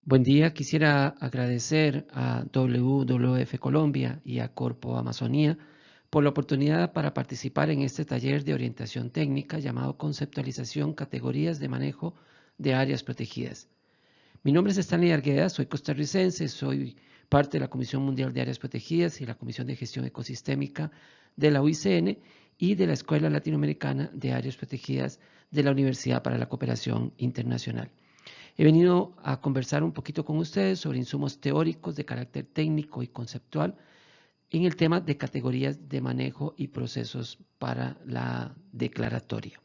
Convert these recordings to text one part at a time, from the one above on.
Buen día, quisiera agradecer a WWF Colombia y a Corpo Amazonía por la oportunidad para participar en este taller de orientación técnica llamado Conceptualización Categorías de Manejo de Áreas Protegidas. Mi nombre es Stanley Argueda, soy costarricense, soy parte de la Comisión Mundial de Áreas Protegidas y la Comisión de Gestión Ecosistémica de la UICN y de la Escuela Latinoamericana de Áreas Protegidas de la Universidad para la Cooperación Internacional. He venido a conversar un poquito con ustedes sobre insumos teóricos de carácter técnico y conceptual en el tema de categorías de manejo y procesos para la declaratoria.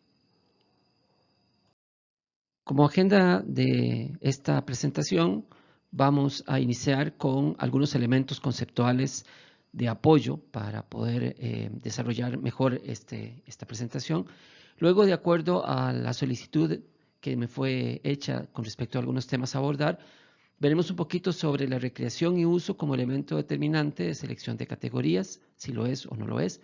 Como agenda de esta presentación, vamos a iniciar con algunos elementos conceptuales de apoyo para poder desarrollar mejor esta presentación. Luego, de acuerdo a la solicitud que me fue hecha con respecto a algunos temas a abordar, veremos un poquito sobre la recreación y uso como elemento determinante de selección de categorías, si lo es o no lo es,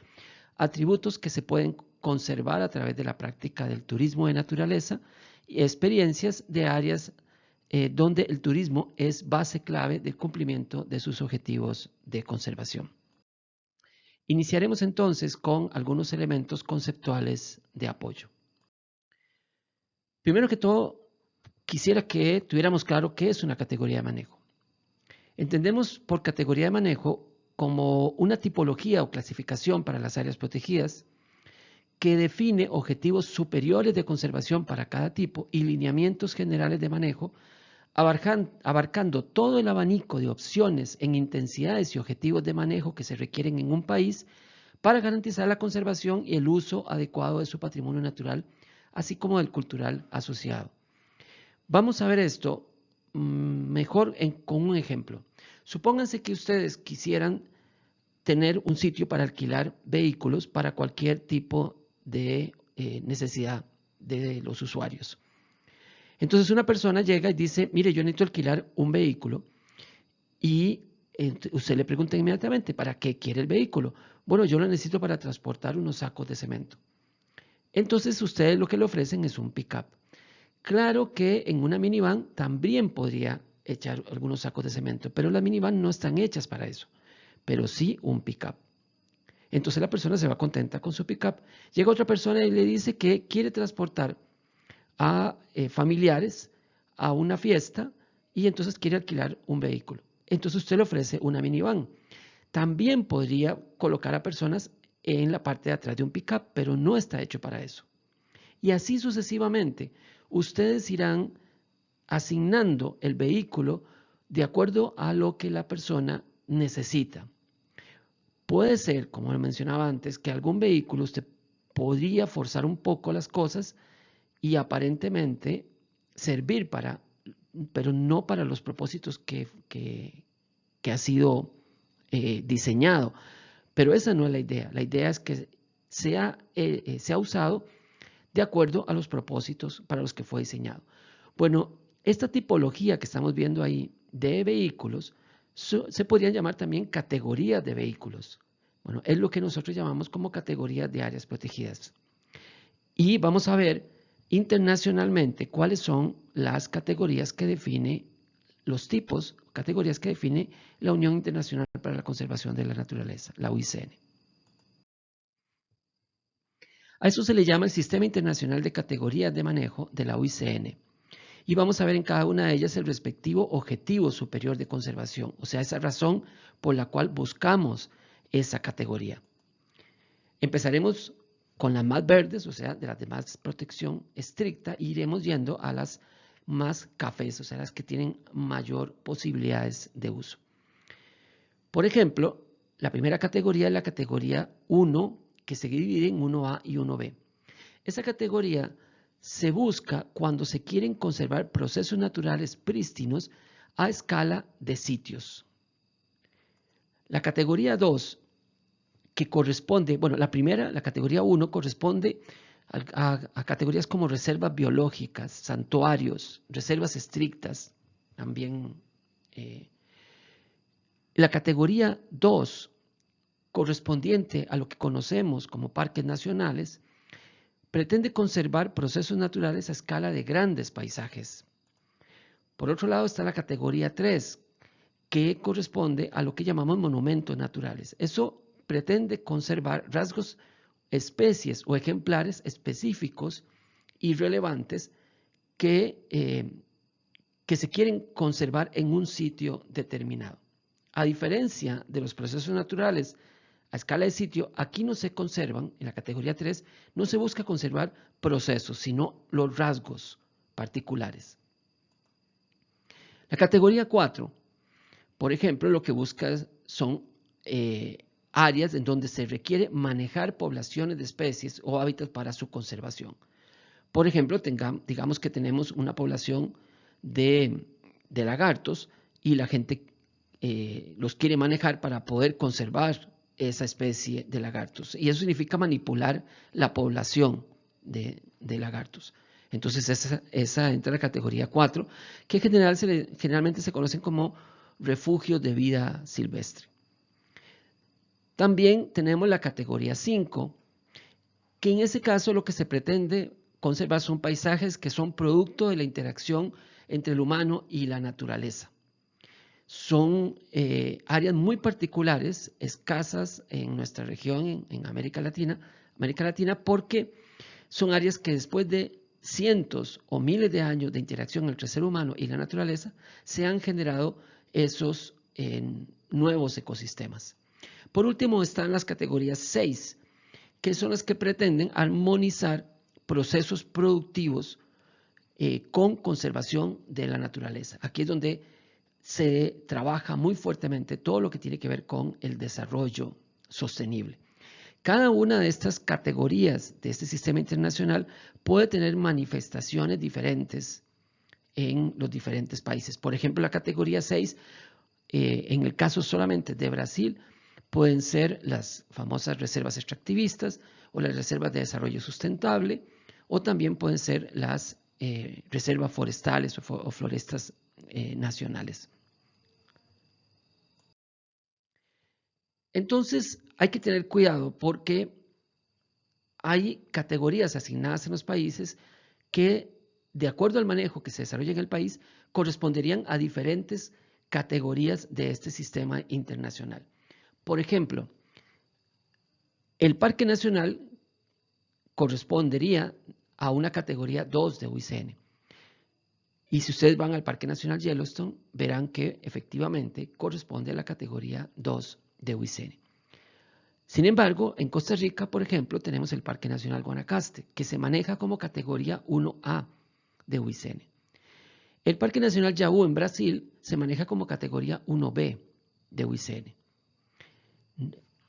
atributos que se pueden conservar a través de la práctica del turismo de naturaleza y experiencias de áreas donde el turismo es base clave del cumplimiento de sus objetivos de conservación. Iniciaremos entonces con algunos elementos conceptuales de apoyo. Primero que todo, quisiera que tuviéramos claro qué es una categoría de manejo. Entendemos por categoría de manejo como una tipología o clasificación para las áreas protegidas que define objetivos superiores de conservación para cada tipo y lineamientos generales de manejo, abarcando todo el abanico de opciones en intensidades y objetivos de manejo que se requieren en un país para garantizar la conservación y el uso adecuado de su patrimonio natural, así como del cultural asociado. Vamos a ver esto mejor con un ejemplo. Supónganse que ustedes quisieran tener un sitio para alquilar vehículos para cualquier tipo de necesidad de los usuarios. Entonces una persona llega y dice, mire, yo necesito alquilar un vehículo y usted le pregunta inmediatamente, ¿para qué quiere el vehículo? Bueno, yo lo necesito para transportar unos sacos de cemento. Entonces ustedes lo que le ofrecen es un pick-up. Claro que en una minivan también podría echar algunos sacos de cemento, pero las minivan no están hechas para eso, pero sí un pick-up. Entonces la persona se va contenta con su pick-up. Llega otra persona y le dice que quiere transportar a familiares a una fiesta y entonces quiere alquilar un vehículo. Entonces usted le ofrece una minivan. También podría colocar a personas en la parte de atrás de un pick-up, pero no está hecho para eso. Y así sucesivamente, ustedes irán asignando el vehículo de acuerdo a lo que la persona necesita. Puede ser, como lo mencionaba antes, que algún vehículo usted podría forzar un poco las cosas y aparentemente servir para, pero no para los propósitos que ha sido diseñado. Pero esa no es la idea. La idea es que sea usado de acuerdo a los propósitos para los que fue diseñado. Bueno, esta tipología que estamos viendo ahí de vehículos se podrían llamar también categorías de vehículos. Bueno, es lo que nosotros llamamos como categorías de áreas protegidas. Y vamos a ver internacionalmente cuáles son las categorías que define los tipos, categorías que define la Unión Internacional para la Conservación de la Naturaleza, la UICN. A eso se le llama el Sistema Internacional de Categorías de Manejo de la UICN. Y vamos a ver en cada una de ellas el respectivo objetivo superior de conservación, o sea, esa razón por la cual buscamos esa categoría. Empezaremos con las más verdes, o sea, de las de más protección estricta, e iremos yendo a las más cafés, o sea, las que tienen mayor posibilidades de uso. Por ejemplo, la primera categoría es la categoría 1, que se divide en 1A y 1B. Esa categoría se busca cuando se quieren conservar procesos naturales prístinos a escala de sitios. La categoría 2, que corresponde, bueno, la primera, la categoría 1, corresponde a categorías como reservas biológicas, santuarios, reservas estrictas, también. La categoría 2, correspondiente a lo que conocemos como parques nacionales, pretende conservar procesos naturales a escala de grandes paisajes. Por otro lado está la categoría 3, que corresponde a lo que llamamos monumentos naturales. Eso pretende conservar rasgos, especies o ejemplares específicos y relevantes que se quieren conservar en un sitio determinado. A diferencia de los procesos naturales a escala de sitio, aquí no se conservan, en la categoría 3, no se busca conservar procesos, sino los rasgos particulares. La categoría 4, por ejemplo, lo que busca son áreas en donde se requiere manejar poblaciones de especies o hábitats para su conservación. Por ejemplo, digamos que tenemos una población de lagartos y la gente los quiere manejar para poder conservar esa especie de lagartos. Y eso significa manipular la población de lagartos. Entonces esa entra en la categoría 4, que generalmente se conocen como refugios de vida silvestre. También tenemos la categoría 5, que en ese caso lo que se pretende conservar son paisajes que son producto de la interacción entre el humano y la naturaleza. Son áreas muy particulares, escasas en nuestra región, en América Latina, porque son áreas que después de cientos o miles de años de interacción entre el ser humano y la naturaleza, se han generado esos nuevos ecosistemas. Por último están las categorías 6, que son las que pretenden armonizar procesos productivos con conservación de la naturaleza. Aquí es donde se trabaja muy fuertemente todo lo que tiene que ver con el desarrollo sostenible. Cada una de estas categorías de este sistema internacional puede tener manifestaciones diferentes en los diferentes países. Por ejemplo, la categoría 6, en el caso solamente de Brasil, pueden ser las famosas reservas extractivistas o las reservas de desarrollo sustentable, o también pueden ser las reservas forestales o florestas nacionales. Entonces hay que tener cuidado porque hay categorías asignadas en los países que, de acuerdo al manejo que se desarrolla en el país, corresponderían a diferentes categorías de este sistema internacional. Por ejemplo, el Parque Nacional correspondería a una categoría 2 de UICN. Y si ustedes van al Parque Nacional Yellowstone, verán que efectivamente corresponde a la categoría 2 de UICN. Sin embargo, en Costa Rica, por ejemplo, tenemos el Parque Nacional Guanacaste, que se maneja como categoría 1A de UICN. El Parque Nacional Yaú en Brasil se maneja como categoría 1B de UICN.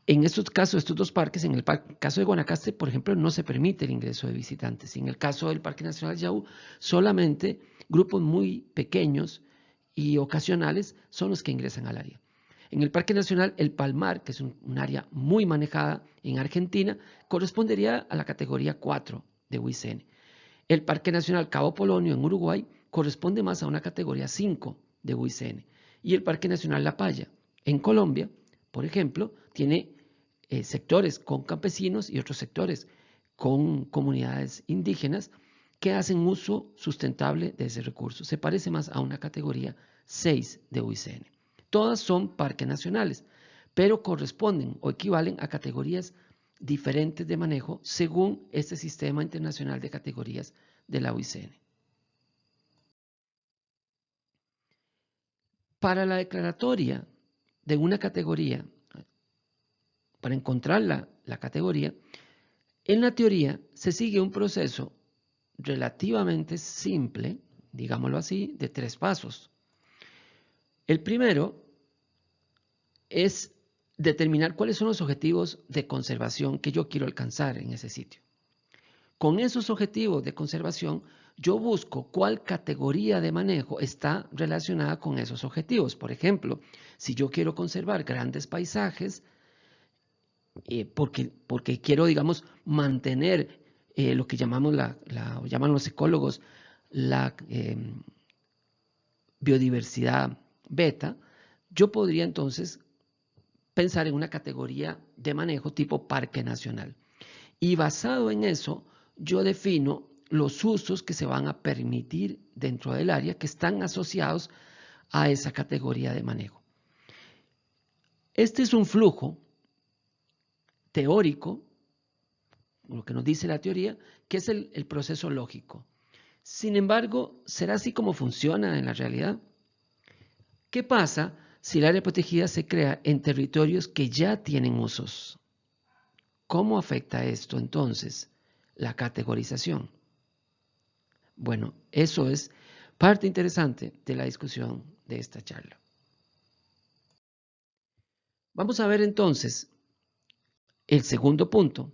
En estos casos, estos dos parques, en el caso de Guanacaste, por ejemplo, no se permite el ingreso de visitantes. En el caso del Parque Nacional Yaú, solamente grupos muy pequeños y ocasionales son los que ingresan al área. En el Parque Nacional El Palmar, que es un área muy manejada en Argentina, correspondería a la categoría 4 de UICN. El Parque Nacional Cabo Polonio en Uruguay corresponde más a una categoría 5 de UICN. Y el Parque Nacional La Paya en Colombia, por ejemplo, tiene sectores con campesinos y otros sectores con comunidades indígenas que hacen uso sustentable de ese recurso. Se parece más a una categoría 6 de UICN. Todas son parques nacionales, pero corresponden o equivalen a categorías diferentes de manejo según este sistema internacional de categorías de la UICN. Para la declaratoria de una categoría, para encontrar la categoría, en la teoría se sigue un proceso relativamente simple, digámoslo así, de 3 pasos. El primero es determinar cuáles son los objetivos de conservación que yo quiero alcanzar en ese sitio. Con esos objetivos de conservación, yo busco cuál categoría de manejo está relacionada con esos objetivos. Por ejemplo, si yo quiero conservar grandes paisajes, porque quiero, digamos, mantener lo que llamamos llaman los ecólogos la biodiversidad beta, yo podría entonces pensar en una categoría de manejo tipo parque nacional. Y basado en eso, yo defino los usos que se van a permitir dentro del área que están asociados a esa categoría de manejo. Este es un flujo teórico, lo que nos dice la teoría, que es el proceso lógico. Sin embargo, ¿será así como funciona en la realidad? ¿Qué pasa si el área protegida se crea en territorios que ya tienen usos? ¿Cómo afecta esto entonces la categorización? Bueno, eso es parte interesante de la discusión de esta charla. Vamos a ver entonces el segundo punto,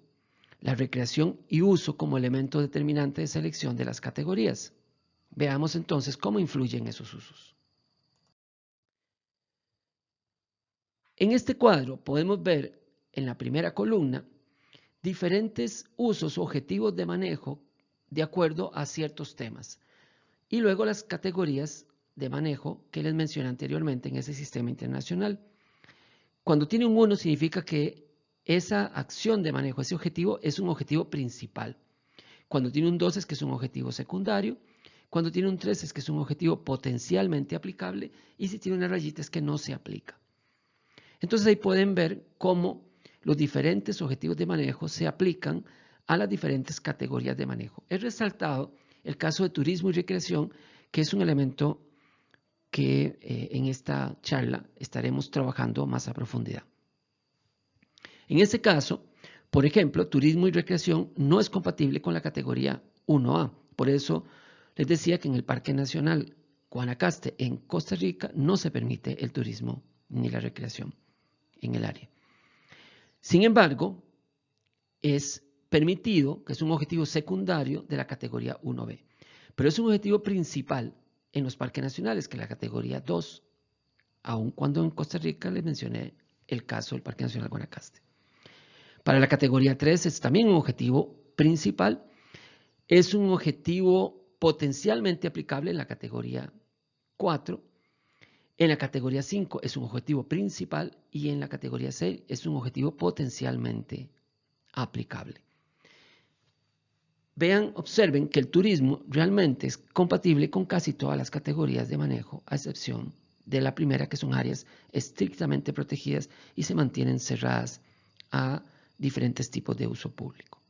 la recreación y uso como elemento determinante de selección de las categorías. Veamos entonces cómo influyen esos usos. En este cuadro podemos ver en la primera columna diferentes usos o objetivos de manejo de acuerdo a ciertos temas y luego las categorías de manejo que les mencioné anteriormente en ese sistema internacional. Cuando tiene un 1 significa que esa acción de manejo, ese objetivo, es un objetivo principal. Cuando tiene un 2 es que es un objetivo secundario. Cuando tiene un 3 es que es un objetivo potencialmente aplicable. Y si tiene una rayita es que no se aplica. Entonces ahí pueden ver cómo los diferentes objetivos de manejo se aplican a las diferentes categorías de manejo. He resaltado el caso de turismo y recreación, que es un elemento que en esta charla estaremos trabajando más a profundidad. En este caso, por ejemplo, turismo y recreación no es compatible con la categoría 1A. Por eso les decía que en el Parque Nacional Guanacaste, en Costa Rica, no se permite el turismo ni la recreación en el área. Sin embargo, es permitido, que es un objetivo secundario de la categoría 1B. Pero es un objetivo principal en los parques nacionales, que es la categoría 2, aun cuando en Costa Rica les mencioné el caso del Parque Nacional Guanacaste. Para la categoría 3 es también un objetivo principal, es un objetivo potencialmente aplicable en la categoría 4, en la categoría 5 es un objetivo principal y en la categoría 6 es un objetivo potencialmente aplicable. Vean, observen que el turismo realmente es compatible con casi todas las categorías de manejo, a excepción de la primera, que son áreas estrictamente protegidas y se mantienen cerradas a diferentes tipos de uso público.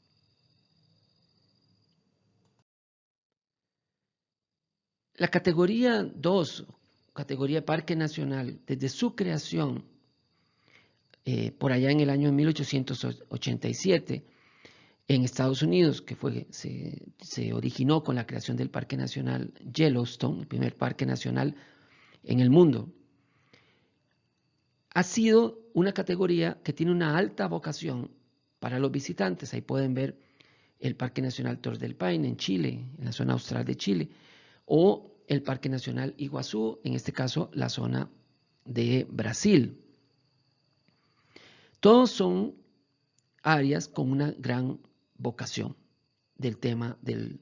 La categoría 2, categoría Parque Nacional, desde su creación, por allá en el año 1887, en Estados Unidos, que se originó con la creación del Parque Nacional Yellowstone, el primer parque nacional en el mundo, ha sido una categoría que tiene una alta vocación para los visitantes. Ahí pueden ver el Parque Nacional Torres del Paine en Chile, en la zona austral de Chile, o el Parque Nacional Iguazú, en este caso la zona de Brasil. Todos son áreas con una gran vocación del tema del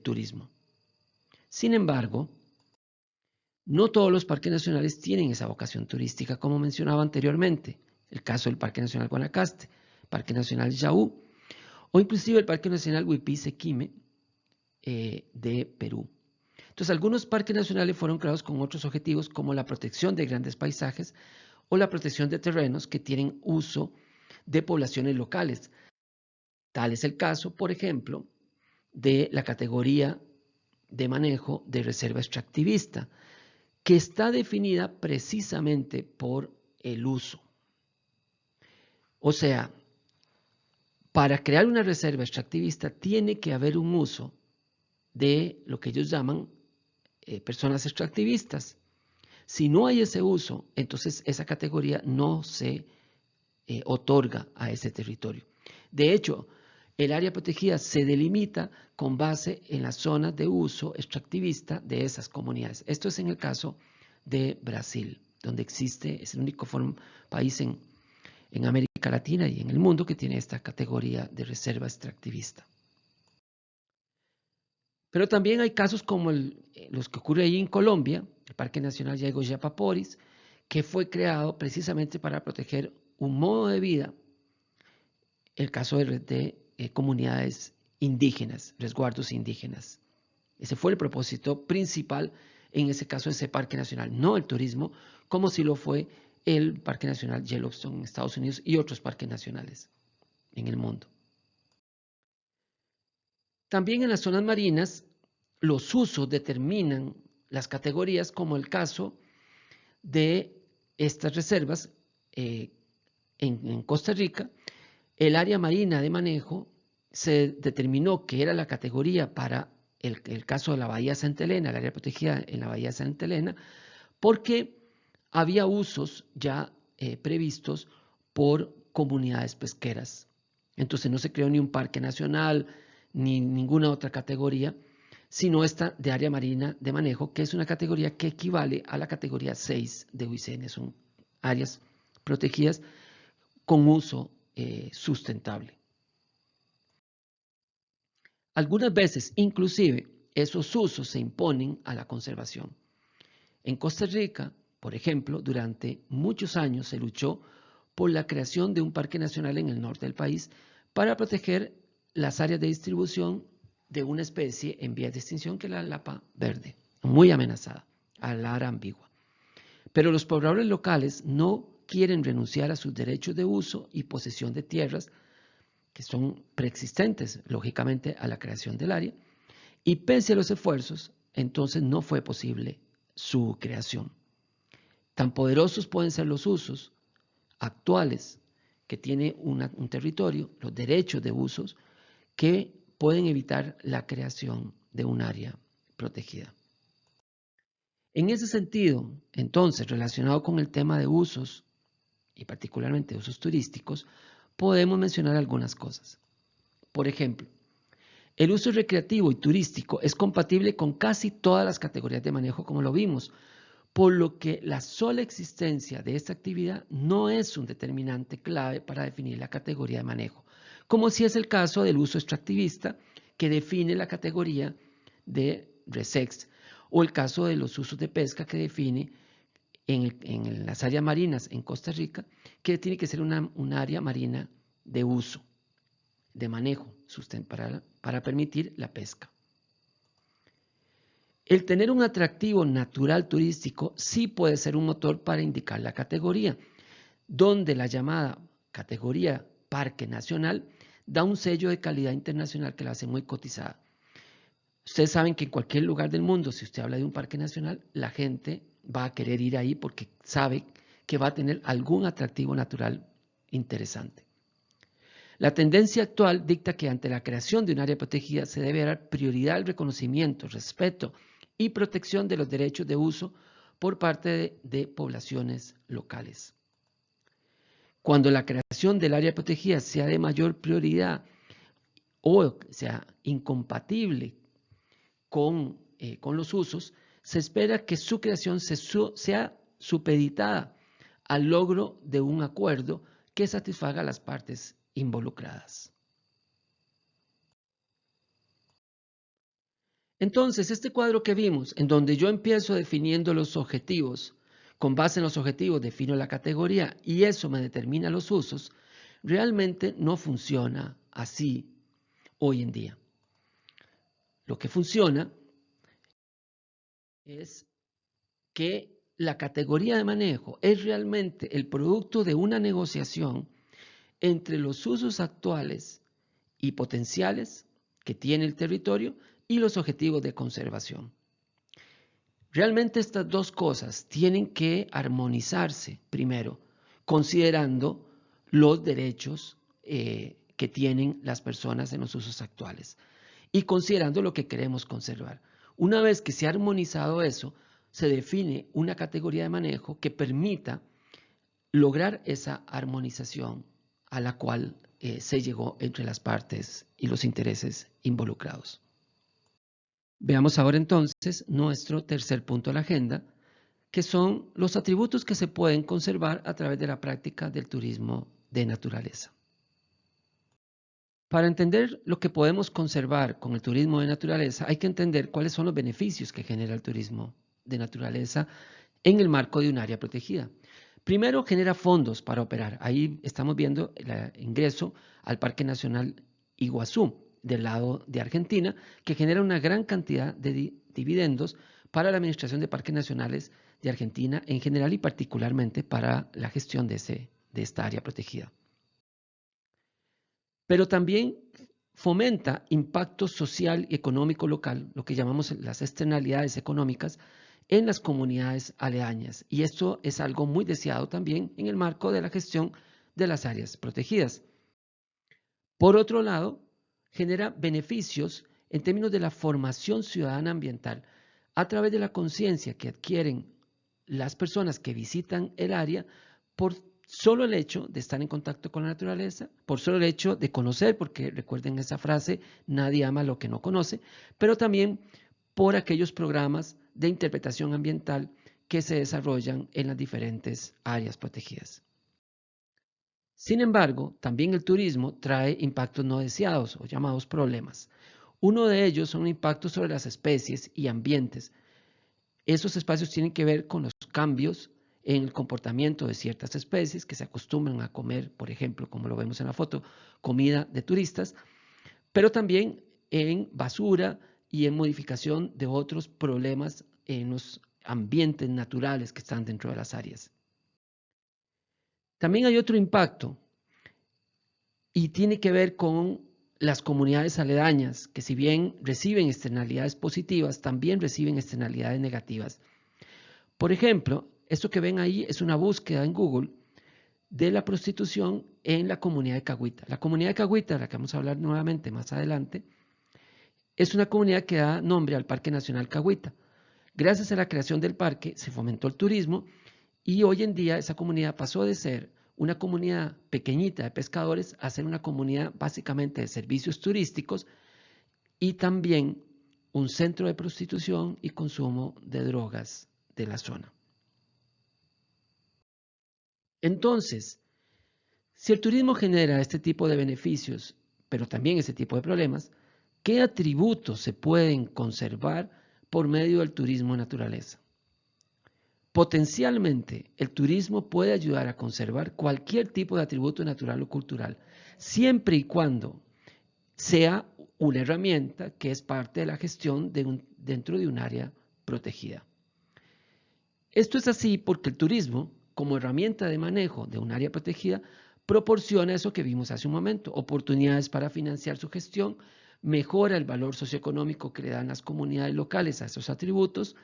turismo. Sin embargo, no todos los parques nacionales tienen esa vocación turística, como mencionaba anteriormente. El caso del Parque Nacional Guanacaste, Parque Nacional Yaú, o inclusive el Parque Nacional Huipice-Quime de Perú. Entonces, algunos parques nacionales fueron creados con otros objetivos, como la protección de grandes paisajes o la protección de terrenos que tienen uso de poblaciones locales. Tal es el caso, por ejemplo, de la categoría de manejo de reserva extractivista, que está definida precisamente por el uso. O sea, para crear una reserva extractivista tiene que haber un uso de lo que ellos llaman personas extractivistas. Si no hay ese uso, entonces esa categoría no se otorga a ese territorio. De hecho, el área protegida se delimita con base en las zonas de uso extractivista de esas comunidades. Esto es en el caso de Brasil, donde existe, es el único país en América Latina y en el mundo que tiene esta categoría de reserva extractivista. Pero también hay casos como los que ocurren ahí en Colombia, el Parque Nacional Yaigó-Yapaporis, que fue creado precisamente para proteger un modo de vida, el caso de comunidades indígenas, resguardos indígenas. Ese fue el propósito principal en ese caso de ese parque nacional, no el turismo, como si lo fue el Parque Nacional Yellowstone en Estados Unidos y otros parques nacionales en el mundo. También en las zonas marinas, los usos determinan las categorías, como el caso de estas reservas en Costa Rica. El área marina de manejo se determinó que era la categoría para el caso de la Bahía Santa Elena, el área protegida en la Bahía Santa Elena, porque había usos ya previstos por comunidades pesqueras. Entonces no se creó ni un parque nacional, ni ninguna otra categoría, sino esta de área marina de manejo, que es una categoría que equivale a la categoría 6 de UICN. Son áreas protegidas con uso sustentable. Algunas veces, inclusive, esos usos se imponen a la conservación. En Costa Rica, por ejemplo, durante muchos años se luchó por la creación de un parque nacional en el norte del país para proteger las áreas de distribución de una especie en vías de extinción que es la lapa verde, muy amenazada, alara ambigua. Pero los pobladores locales no quieren renunciar a sus derechos de uso y posesión de tierras que son preexistentes, lógicamente, a la creación del área, y pese a los esfuerzos, entonces no fue posible su creación. Tan poderosos pueden ser los usos actuales que tiene un territorio, los derechos de usos, que pueden evitar la creación de un área protegida. En ese sentido, entonces, relacionado con el tema de usos, y particularmente usos turísticos, podemos mencionar algunas cosas. Por ejemplo, el uso recreativo y turístico es compatible con casi todas las categorías de manejo, como lo vimos, por lo que la sola existencia de esta actividad no es un determinante clave para definir la categoría de manejo, como si es el caso del uso extractivista, que define la categoría de RESEX, o el caso de los usos de pesca, que define en las áreas marinas en Costa Rica, que tiene que ser un área marina de uso, de manejo para permitir la pesca. El tener un atractivo natural turístico sí puede ser un motor para indicar la categoría, donde la llamada categoría Parque Nacional da un sello de calidad internacional que la hace muy cotizada. Ustedes saben que en cualquier lugar del mundo, si usted habla de un parque nacional, la gente va a querer ir ahí porque sabe que va a tener algún atractivo natural interesante. La tendencia actual dicta que ante la creación de un área protegida se debe dar prioridad al reconocimiento, respeto y protección de los derechos de uso por parte de poblaciones locales. Cuando la creación del área protegida sea de mayor prioridad o sea incompatible con los usos, se espera que su creación sea supeditada al logro de un acuerdo que satisfaga a las partes involucradas. Entonces, este cuadro que vimos, en donde yo empiezo definiendo los objetivos, con base en los objetivos defino la categoría y eso me determina los usos, realmente no funciona así hoy en día. Lo que funciona es que la categoría de manejo es realmente el producto de una negociación entre los usos actuales y potenciales que tiene el territorio y los objetivos de conservación. Realmente estas dos cosas tienen que armonizarse primero, considerando los derechos que tienen las personas en los usos actuales y considerando lo que queremos conservar. Una vez que se ha armonizado eso, se define una categoría de manejo que permita lograr esa armonización a la cual se llegó entre las partes y los intereses involucrados. Veamos ahora entonces nuestro tercer punto de la agenda, que son los atributos que se pueden conservar a través de la práctica del turismo de naturaleza. Para entender lo que podemos conservar con el turismo de naturaleza, hay que entender cuáles son los beneficios que genera el turismo de naturaleza en el marco de un área protegida. Primero, genera fondos para operar. Ahí estamos viendo el ingreso al Parque Nacional Iguazú, del lado de Argentina, que genera una gran cantidad de dividendos para la Administración de Parques Nacionales de Argentina en general y particularmente para la gestión de esta área protegida. Pero también fomenta impacto social y económico local, lo que llamamos las externalidades económicas, en las comunidades aledañas. Y esto es algo muy deseado también en el marco de la gestión de las áreas protegidas. Por otro lado, genera beneficios en términos de la formación ciudadana ambiental a través de la conciencia que adquieren las personas que visitan el área por solo el hecho de estar en contacto con la naturaleza, por solo el hecho de conocer, porque recuerden esa frase, nadie ama lo que no conoce, pero también por aquellos programas de interpretación ambiental que se desarrollan en las diferentes áreas protegidas. Sin embargo, también el turismo trae impactos no deseados o llamados problemas. Uno de ellos son impactos sobre las especies y ambientes. Esos espacios tienen que ver con los cambios en el comportamiento de ciertas especies que se acostumbran a comer, por ejemplo, como lo vemos en la foto, comida de turistas, pero también en basura y en modificación de otros problemas en los ambientes naturales que están dentro de las áreas. También hay otro impacto y tiene que ver con las comunidades aledañas, que si bien reciben externalidades positivas, también reciben externalidades negativas. Por ejemplo, esto que ven ahí es una búsqueda en Google de la prostitución en la comunidad de Cahuita. La comunidad de Cahuita, de la que vamos a hablar nuevamente más adelante, es una comunidad que da nombre al Parque Nacional Cahuita. Gracias a la creación del parque se fomentó el turismo y hoy en día esa comunidad pasó de ser una comunidad pequeñita de pescadores a ser una comunidad básicamente de servicios turísticos y también un centro de prostitución y consumo de drogas de la zona. Entonces, si el turismo genera este tipo de beneficios, pero también este tipo de problemas, ¿qué atributos se pueden conservar por medio del turismo de naturaleza? Potencialmente, el turismo puede ayudar a conservar cualquier tipo de atributo natural o cultural, siempre y cuando sea una herramienta que es parte de la gestión dentro de un área protegida. Esto es así porque el turismo, como herramienta de manejo de un área protegida, proporciona eso que vimos hace un momento, oportunidades para financiar su gestión, mejora el valor socioeconómico que le dan las comunidades locales a esos atributos,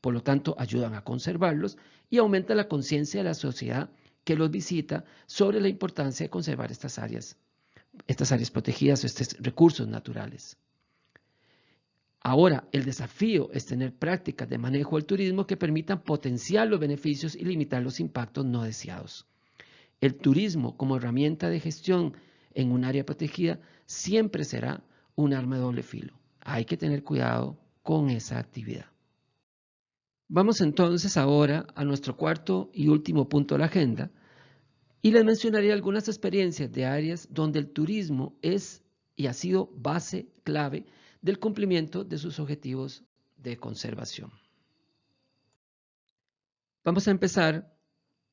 por lo tanto ayudan a conservarlos y aumenta la conciencia de la sociedad que los visita sobre la importancia de conservar estas áreas protegidas o estos recursos naturales. Ahora, el desafío es tener prácticas de manejo del turismo que permitan potenciar los beneficios y limitar los impactos no deseados. El turismo como herramienta de gestión en un área protegida siempre será un arma de doble filo. Hay que tener cuidado con esa actividad. Vamos entonces ahora a nuestro cuarto y último punto de la agenda y les mencionaré algunas experiencias de áreas donde el turismo es y ha sido base clave del cumplimiento de sus objetivos de conservación. Vamos a empezar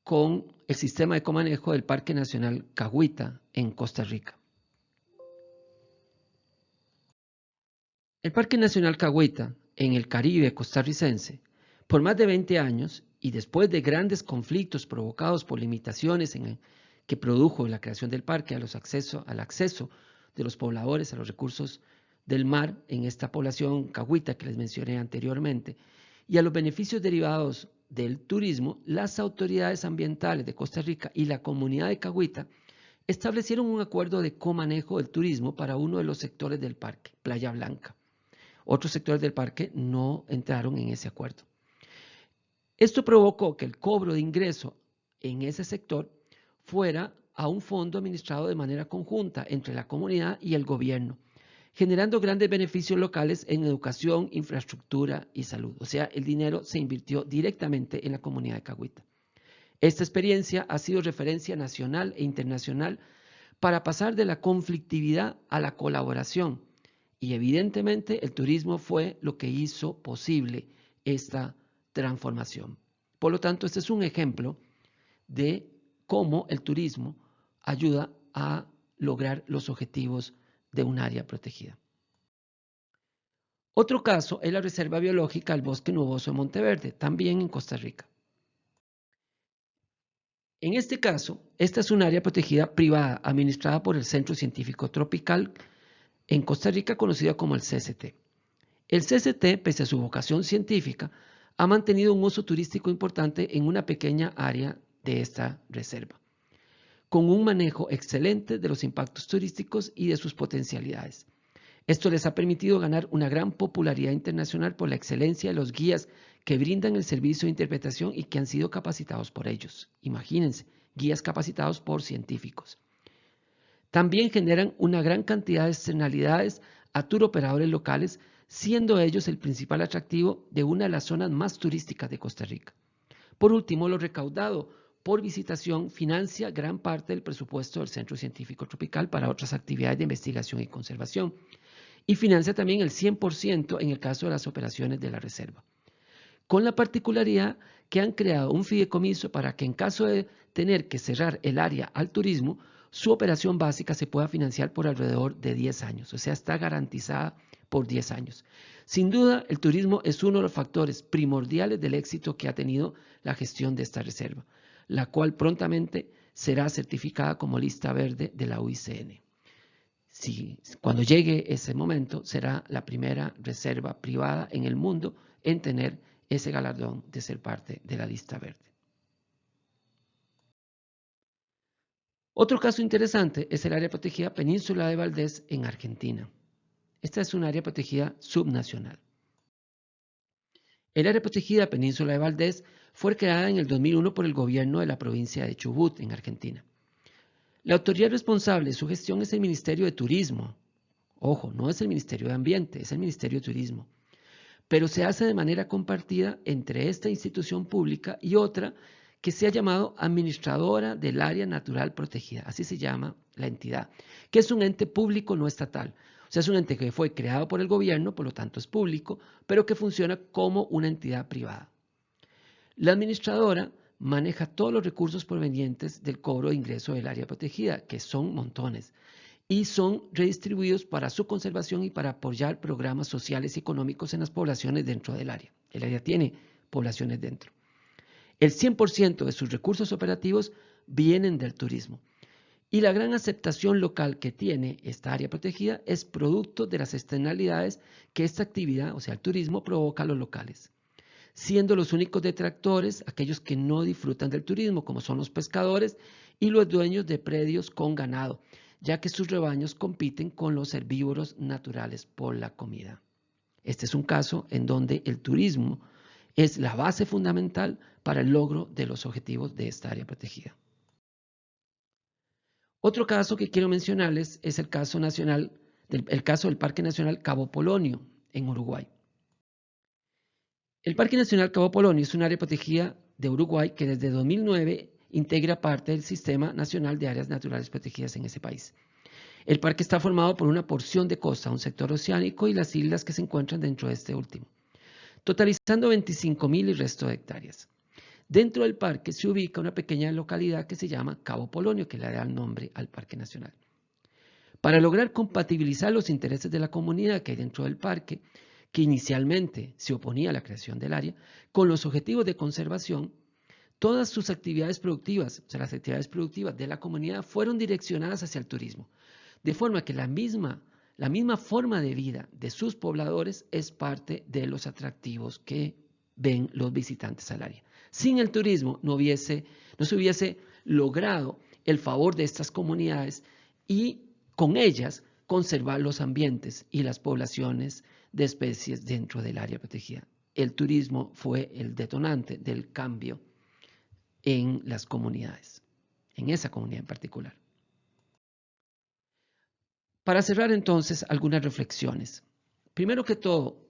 con el sistema de comanejo del Parque Nacional Cahuita en Costa Rica. El Parque Nacional Cahuita en el Caribe costarricense, por más de 20 años y después de grandes conflictos provocados por limitaciones que produjo la creación del parque al acceso de los pobladores a los recursos del mar en esta población cahuita que les mencioné anteriormente y a los beneficios derivados del turismo, las autoridades ambientales de Costa Rica y la comunidad de Cahuita establecieron un acuerdo de comanejo del turismo para uno de los sectores del parque, Playa Blanca. Otros sectores del parque no entraron en ese acuerdo. Esto provocó que el cobro de ingreso en ese sector fuera a un fondo administrado de manera conjunta entre la comunidad y el gobierno, generando grandes beneficios locales en educación, infraestructura y salud. O sea, el dinero se invirtió directamente en la comunidad de Cahuita. Esta experiencia ha sido referencia nacional e internacional para pasar de la conflictividad a la colaboración. Y evidentemente el turismo fue lo que hizo posible esta transformación. Por lo tanto, este es un ejemplo de cómo el turismo ayuda a lograr los objetivos de un área protegida. Otro caso es la Reserva Biológica del Bosque Nuboso de Monteverde, también en Costa Rica. En este caso, esta es un área protegida privada administrada por el Centro Científico Tropical en Costa Rica, conocido como el CCT. El CCT, pese a su vocación científica, ha mantenido un uso turístico importante en una pequeña área de esta reserva, con un manejo excelente de los impactos turísticos y de sus potencialidades. Esto les ha permitido ganar una gran popularidad internacional por la excelencia de los guías que brindan el servicio de interpretación y que han sido capacitados por ellos. Imagínense, guías capacitados por científicos. También generan una gran cantidad de externalidades a tour operadores locales, siendo ellos el principal atractivo de una de las zonas más turísticas de Costa Rica. Por último, lo recaudado por visitación financia gran parte del presupuesto del Centro Científico Tropical para otras actividades de investigación y conservación, y financia también el 100% en el caso de las operaciones de la reserva, con la particularidad que han creado un fideicomiso para que en caso de tener que cerrar el área al turismo, su operación básica se pueda financiar por alrededor de 10 años, o sea, está garantizada por 10 años. Sin duda, el turismo es uno de los factores primordiales del éxito que ha tenido la gestión de esta reserva, la cual prontamente será certificada como lista verde de la UICN. Cuando llegue ese momento, será la primera reserva privada en el mundo en tener ese galardón de ser parte de la lista verde. Otro caso interesante es el área protegida Península de Valdés en Argentina. Esta es un área protegida subnacional. El área protegida Península de Valdés fue creada en el 2001 por el gobierno de la provincia de Chubut, en Argentina. La autoridad responsable de su gestión es el Ministerio de Turismo. Ojo, no es el Ministerio de Ambiente, es el Ministerio de Turismo. Pero se hace de manera compartida entre esta institución pública y otra que se ha llamado Administradora del Área Natural Protegida. Así se llama la entidad, que es un ente público no estatal. O sea, es un ente que fue creado por el gobierno, por lo tanto es público, pero que funciona como una entidad privada. La administradora maneja todos los recursos provenientes del cobro de ingreso del área protegida, que son montones, y son redistribuidos para su conservación y para apoyar programas sociales y económicos en las poblaciones dentro del área. El área tiene poblaciones dentro. El 100% de sus recursos operativos vienen del turismo. Y la gran aceptación local que tiene esta área protegida es producto de las externalidades que esta actividad, o sea, el turismo, provoca a los locales, siendo los únicos detractores aquellos que no disfrutan del turismo, como son los pescadores y los dueños de predios con ganado, ya que sus rebaños compiten con los herbívoros naturales por la comida. Este es un caso en donde el turismo es la base fundamental para el logro de los objetivos de esta área protegida. Otro caso que quiero mencionarles es el caso del Parque Nacional Cabo Polonio en Uruguay. El Parque Nacional Cabo Polonio es un área protegida de Uruguay que desde 2009 integra parte del Sistema Nacional de Áreas Naturales Protegidas en ese país. El parque está formado por una porción de costa, un sector oceánico y las islas que se encuentran dentro de este último, totalizando 25.000 y resto de hectáreas. Dentro del parque se ubica una pequeña localidad que se llama Cabo Polonio, que le da el nombre al Parque Nacional. Para lograr compatibilizar los intereses de la comunidad que hay dentro del parque, que inicialmente se oponía a la creación del área, con los objetivos de conservación, todas sus actividades productivas, o sea, las actividades productivas de la comunidad fueron direccionadas hacia el turismo, de forma que la misma forma de vida de sus pobladores es parte de los atractivos que ven los visitantes al área. Sin el turismo no se hubiese logrado el favor de estas comunidades y con ellas conservar los ambientes y las poblaciones de especies dentro del área protegida. El turismo fue el detonante del cambio en las comunidades, en esa comunidad en particular. Para cerrar entonces algunas reflexiones. Primero que todo,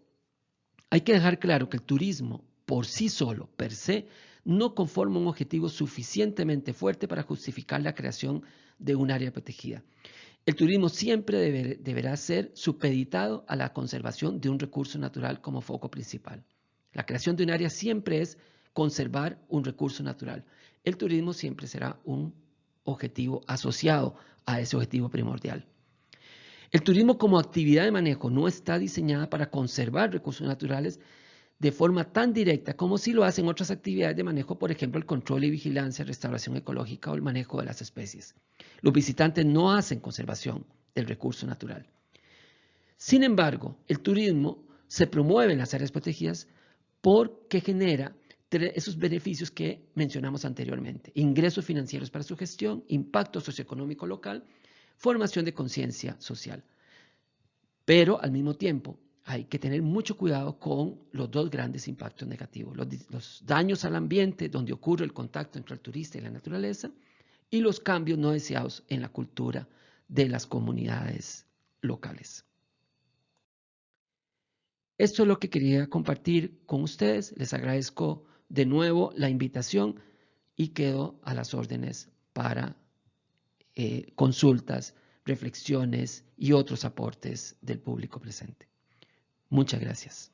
hay que dejar claro que el turismo por sí solo, per se, no conforma un objetivo suficientemente fuerte para justificar la creación de un área protegida. El turismo siempre deberá ser supeditado a la conservación de un recurso natural como foco principal. La creación de un área siempre es conservar un recurso natural. El turismo siempre será un objetivo asociado a ese objetivo primordial. El turismo como actividad de manejo no está diseñada para conservar recursos naturales de forma tan directa como si lo hacen otras actividades de manejo, por ejemplo, el control y vigilancia, restauración ecológica o el manejo de las especies. Los visitantes no hacen conservación del recurso natural. Sin embargo, el turismo se promueve en las áreas protegidas porque genera esos beneficios que mencionamos anteriormente: ingresos financieros para su gestión, impacto socioeconómico local, formación de conciencia social. Pero al mismo tiempo hay que tener mucho cuidado con los dos grandes impactos negativos: los daños al ambiente, donde ocurre el contacto entre el turista y la naturaleza, y los cambios no deseados en la cultura de las comunidades locales. Esto es lo que quería compartir con ustedes. Les agradezco de nuevo la invitación y quedo a las órdenes para consultas, reflexiones y otros aportes del público presente. Muchas gracias.